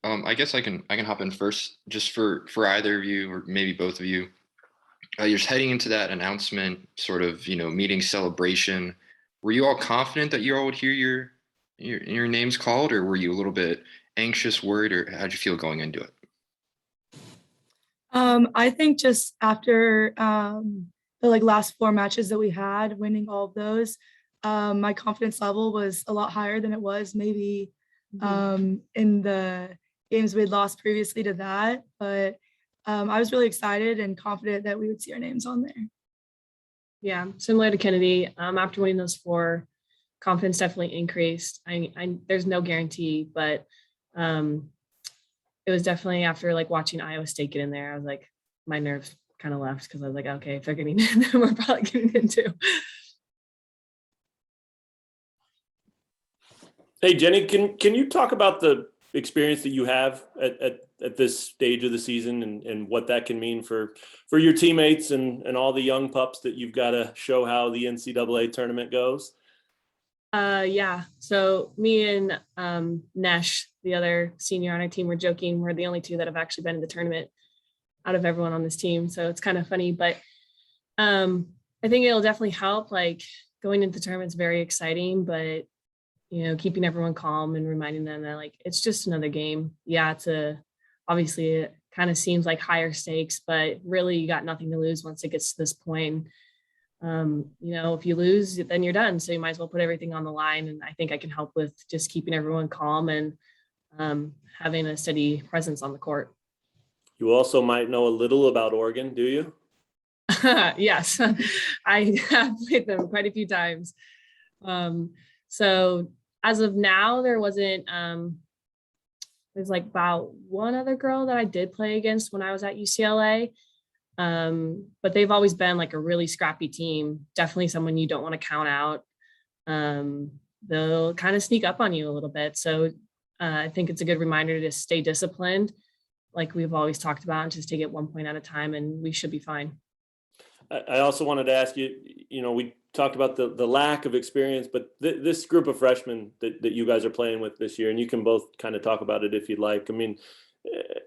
I guess I can hop in first, just for either of you or maybe both of you. You're just heading into that announcement, sort of, meeting celebration. Were you all confident that you all would hear your names called, or were you a little bit anxious, worried, or how'd you feel going into it? I think just after the last 4 matches that we had, winning all of those, my confidence level was a lot higher than it was maybe in the games we'd lost previously to that. But I was really excited and confident that we would see our names on there. Yeah, similar to Kennedy. After winning those 4, confidence definitely increased. There's no guarantee, but it was definitely after watching Iowa State get in there, I was like, my nerves kind of left because I was like, okay, if they're getting in, then we're probably getting in too. Hey, Jenny, can you talk about the experience that you have at this stage of the season and what that can mean for your teammates and all the young pups that you've got to show how the NCAA tournament goes? Yeah. So me and Nesh, the other senior on our team, we're joking. We're the only 2 that have actually been in the tournament out of everyone on this team. So it's kind of funny, but I think it'll definitely help. Going into the tournament's very exciting, but keeping everyone calm and reminding them that it's just another game. Yeah, obviously it kind of seems like higher stakes, but really you got nothing to lose once it gets to this point. If you lose, then you're done. So you might as well put everything on the line. And I think I can help with just keeping everyone calm and having a steady presence on the court. You also might know a little about Oregon, do you? Yes, I have played them quite a few times. So as of now, there wasn't, there's about one other girl that I did play against when I was at UCLA. But they've always been a really scrappy team. Definitely someone you don't want to count out. They'll kind of sneak up on you a little bit. So I think it's a good reminder to stay disciplined, like we've always talked about, and just take it 1 point at a time, and we should be fine. I also wanted to ask you, we talked about the lack of experience, but this group of freshmen that you guys are playing with this year, and you can both kind of talk about it if you'd like. I mean,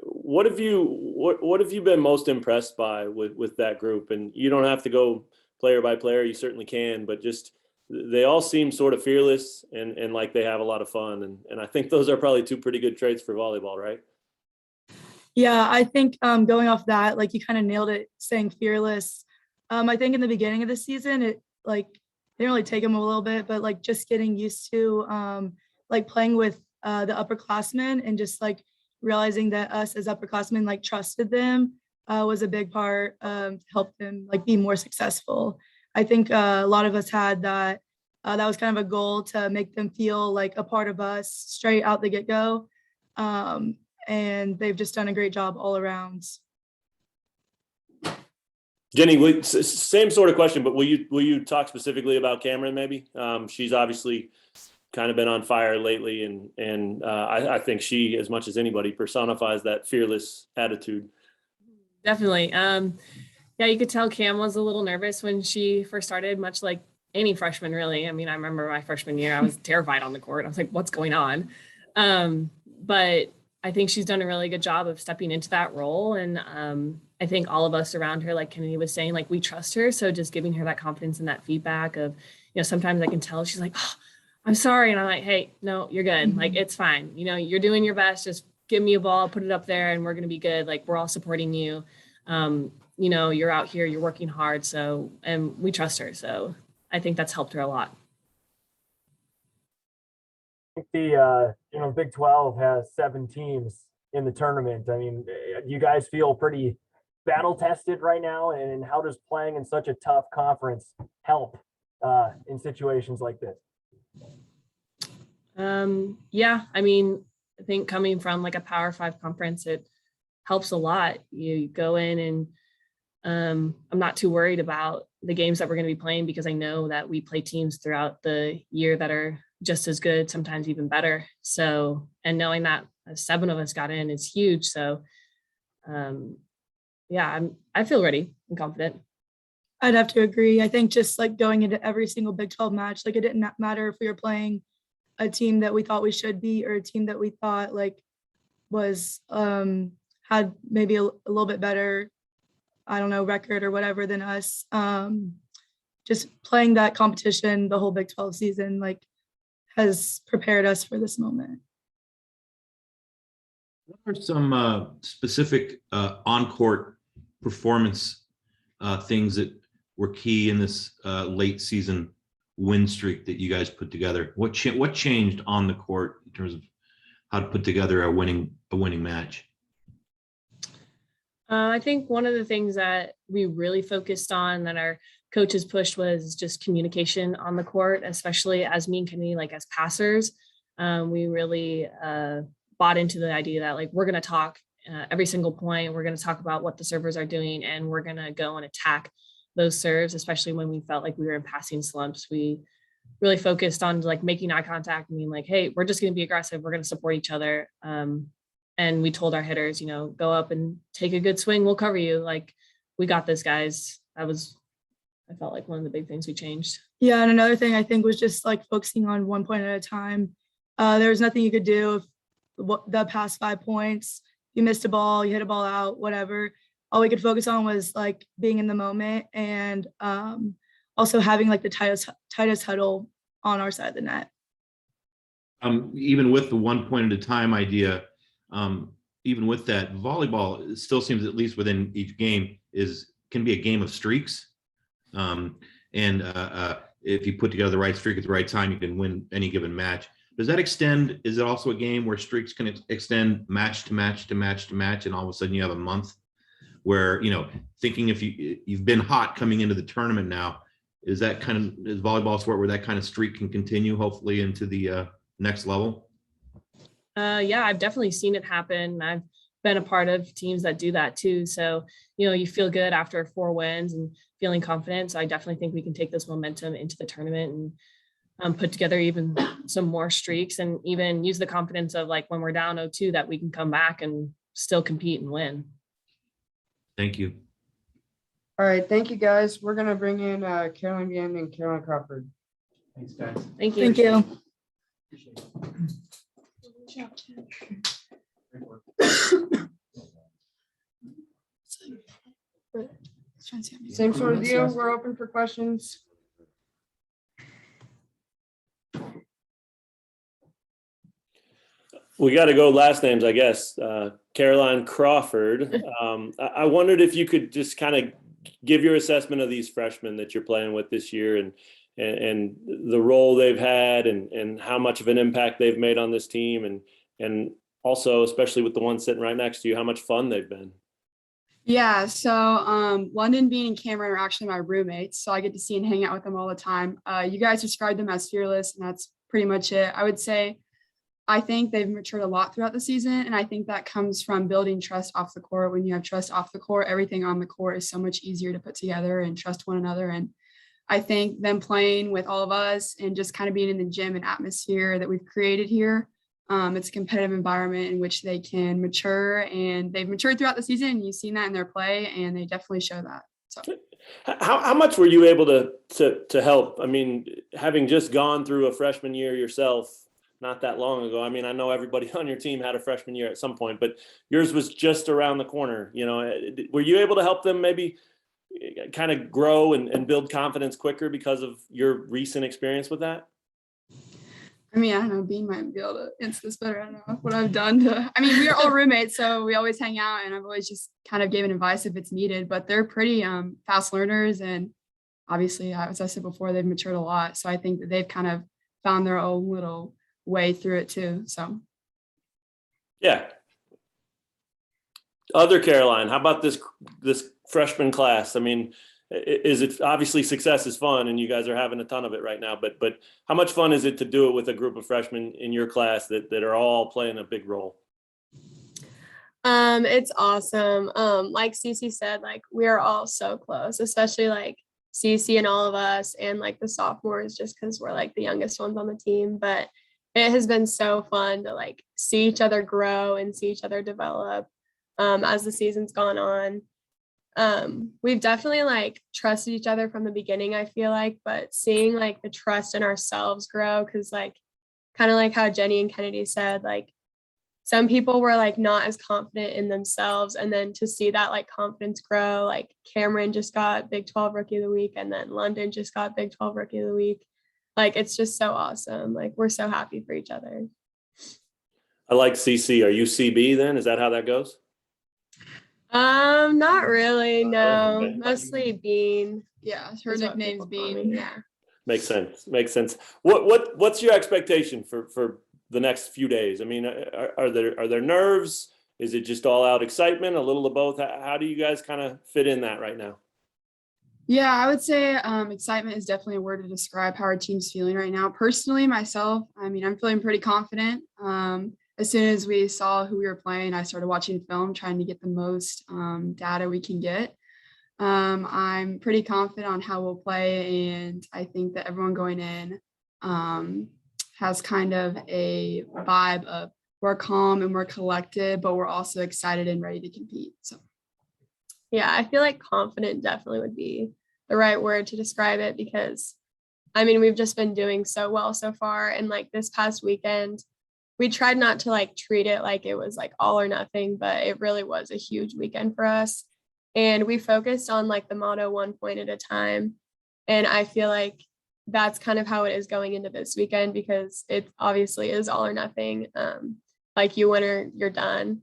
what have you been most impressed by with that group? And you don't have to go player by player, you certainly can, but just they all seem sort of fearless and like they have a lot of fun. And I think those are probably 2 pretty good traits for volleyball, right? Yeah, I think going off that, you kind of nailed it saying fearless. I think in the beginning of the season, it didn't really take them a little bit, but just getting used to playing with the upperclassmen and just realizing that us as upperclassmen trusted them was a big part to help them be more successful. I think a lot of us had that. That was kind of a goal to make them feel like a part of us straight out the get-go. And they've just done a great job all around. Jenny, same sort of question, but will you talk specifically about Cameron maybe? She's obviously kind of been on fire lately, and I think she, as much as anybody, personifies that fearless attitude. Definitely. Yeah, you could tell Cam was a little nervous when she first started, much like any freshman, really. I mean, I remember my freshman year, I was terrified on the court. I was like, what's going on? But I think she's done a really good job of stepping into that role. And I think all of us around her, like Kennedy was saying, we trust her. So just giving her that confidence and that feedback of, sometimes I can tell she's like, oh, I'm sorry. And I'm like, hey, no, you're good. Mm-hmm. It's fine. You're doing your best. Just give me a ball, put it up there, and we're going to be good. We're all supporting you. You're out here, you're working hard. So, and we trust her. So I think that's helped her a lot. I think the Big 12 has 7 teams in the tournament. I mean, you guys feel pretty battle tested right now, and how does playing in such a tough conference help in situations like this? Yeah, I mean, I think coming from a Power 5 conference, it helps a lot. You go in and I'm not too worried about the games that we're going to be playing, because I know that we play teams throughout the year that are just as good, sometimes even better. So, and knowing that 7 of us got in is huge. So, yeah, I feel ready and confident. I'd have to agree. I think just like going into every single Big 12 match, like it didn't matter if we were playing a team that we thought we should be or a team that we thought like was had maybe a little bit better, I don't know, record or whatever than us. Just playing that competition the whole Big 12 season like has prepared us for this moment. What are some specific on-court performance things that were key in this late season win streak that you guys put together? What changed on the court in terms of how to put together a winning match? I think one of the things that we really focused on that our coaches pushed was just communication on the court, especially as me and Kenny, like as passers. We really bought into the idea that like we're going to talk every single point. We're going to talk about what the servers are doing, and we're going to go and attack those serves, especially when we felt like we were in passing slumps. We really focused on like making eye contact and being like, hey, we're just going to be aggressive. We're going to support each other. And we told our hitters, you know, go up and take a good swing. We'll cover you. Like, we got this, guys. I felt like one of the big things we changed. Yeah. And another thing I think was just like focusing on 1 point at a time. There was nothing you could do if the past 5 points, you missed a ball, you hit a ball out, whatever. All we could focus on was like being in the moment and also having like the tightest huddle on our side of the net. Even with the 1 point at a time idea, even with that, volleyball, it still seems, at least within each game, can be a game of streaks. If you put together the right streak at the right time, you can win any given match. Does that extend? Is it also a game where streaks can extend match to match to match to match, and all of a sudden you have a month where, you know, thinking if you've been hot coming into the tournament now, is volleyball a sport where that kind of streak can continue, hopefully into the next level? Yeah, I've definitely seen it happen. I've been a part of teams that do that too. So, you know, you feel good after 4 wins and feeling confident. So I definitely think we can take this momentum into the tournament and put together even some more streaks, and even use the confidence of like when we're down 0-2 that we can come back and still compete and win. Thank you. All right, thank you guys. We're gonna bring in Caroline Gann and Caroline Crawford. Thanks, guys. Thank you. Thank you. Appreciate it. Same sort of deal. We're open for questions. We got to go last names, I guess. Caroline Crawford. I wondered if you could just kind of give your assessment of these freshmen that you're playing with this year, and the role they've had, and how much of an impact they've made on this team, and also, especially with the one sitting right next to you, how much fun they've been. Yeah, so London, Bean, and Cameron are actually my roommates, so I get to see and hang out with them all the time. You guys described them as fearless, and that's pretty much it. I would say I think they've matured a lot throughout the season, and I think that comes from building trust off the court. When you have trust off the court, everything on the court is so much easier to put together and trust one another. And I think them playing with all of us and just kind of being in the gym and atmosphere that we've created here, it's a competitive environment in which they can mature, and they've matured throughout the season, and you've seen that in their play, and they definitely show that. So how much were you able to help? I mean, having just gone through a freshman year yourself not that long ago. I mean, I know everybody on your team had a freshman year at some point, but yours was just around the corner. You know, were you able to help them maybe kind of grow and build confidence quicker because of your recent experience with that? I mean, I don't know, Bean might be able to answer this better. I don't know what I've done we are all roommates, so we always hang out, and I've always just kind of given advice if it's needed, but they're pretty fast learners, and obviously, as I said before, they've matured a lot. So I think that they've kind of found their own little way through it too. So yeah. Other Caroline, how about this freshman class? I mean, is it obviously success is fun, and you guys are having a ton of it right now, but how much fun is it to do it with a group of freshmen in your class that are all playing a big role? It's awesome. Like Cece said, like we are all so close, especially like Cece and all of us, and like the sophomores, just because we're like the youngest ones on the team. But it has been so fun to like see each other grow and see each other develop as the season's gone on. we've definitely like trusted each other from the beginning, I feel like, but seeing like the trust in ourselves grow, because like kind of like how Jenny and Kennedy said, like some people were like not as confident in themselves, and then to see that like confidence grow, like Cameron just got Big 12 Rookie of the Week, and then London just got Big 12 Rookie of the Week. Like it's just so awesome. Like we're so happy for each other. I like CC. Are you CB then? Is that how that goes? Not really. No, Okay. mostly Bean. Yeah, her is what nickname's people call Bean. me. Yeah. Makes sense. Makes sense. What's your expectation for the next few days? I mean, are there nerves? Is it just all out excitement? A little of both? How do you guys kind of fit in that right now? Yeah, I would say excitement is definitely a word to describe how our team's feeling right now. Personally, myself, I mean, I'm feeling pretty confident. As soon as we saw who we were playing, I started watching film, trying to get the most data we can get. I'm pretty confident on how we'll play, and I think that everyone going in has kind of a vibe of we're calm and we're collected, but we're also excited and ready to compete. So. Yeah, I feel like confident definitely would be the right word to describe it, because I mean, we've just been doing so well so far. And like this past weekend, we tried not to like treat it like it was like all or nothing, but it really was a huge weekend for us. And we focused on like the motto 1 point at a time. And I feel like that's kind of how it is going into this weekend, because it obviously is all or nothing. Like you win or you're done.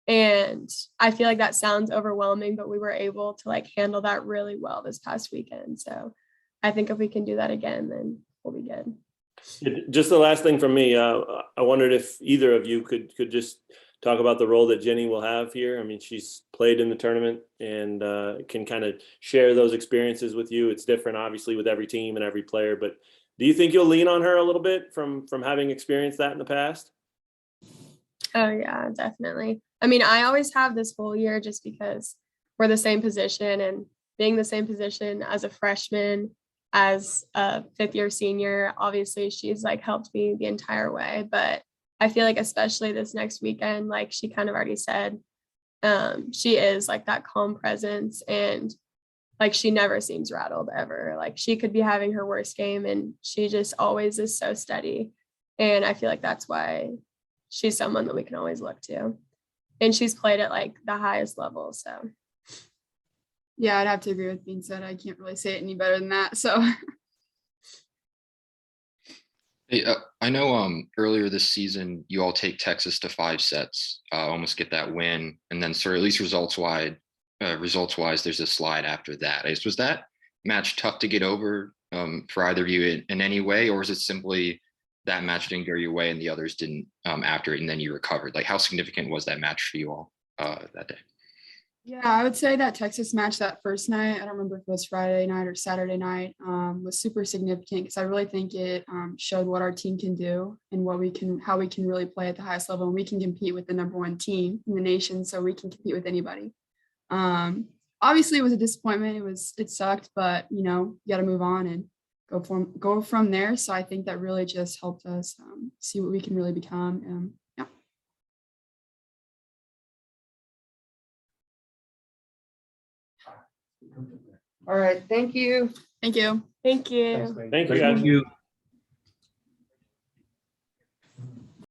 And I feel like that sounds overwhelming, but we were able to like handle that really well this past weekend. So I think if we can do that again, then we'll be good. Just the last thing from me. I wondered if either of you could just talk about the role that Jenny will have here. I mean, she's played in the tournament and can kind of share those experiences with you. It's different, obviously, with every team and every player. But do you think you'll lean on her a little bit from having experienced that in the past? Oh yeah, definitely. I mean, I always have this whole year just because we're the same position, and being the same position as a freshman, as a fifth-year senior, obviously she's like helped me the entire way. But I feel like especially this next weekend, like she kind of already said, she is like that calm presence, and like she never seems rattled ever. Like she could be having her worst game and she just always is so steady. And I feel like that's why she's someone that we can always look to. And she's played at like the highest level. So yeah, I'd have to agree with being said. I can't really say it any better than that. So Hey, I know earlier this season you all take Texas to 5 sets, almost get that win, and then sort of at least results wise, there's a slide after that. Was that match tough to get over for either of you in any way, or is it simply that match didn't go your way and the others didn't after it, and then you recovered? Like, how significant was that match for you all that day? yeah, I would say that Texas match that first night, I don't remember if it was Friday night or Saturday night, was super significant because I really think it showed what our team can do and how we can really play at the highest level, and we can compete with the #1 team in the nation, so we can compete with anybody. Obviously it was a disappointment. It sucked, but you got to move on and go from there. So I think that really just helped us see what we can really become. Yeah. All right, thank you. Thank you. thank you. Thank you, guys. Thank you.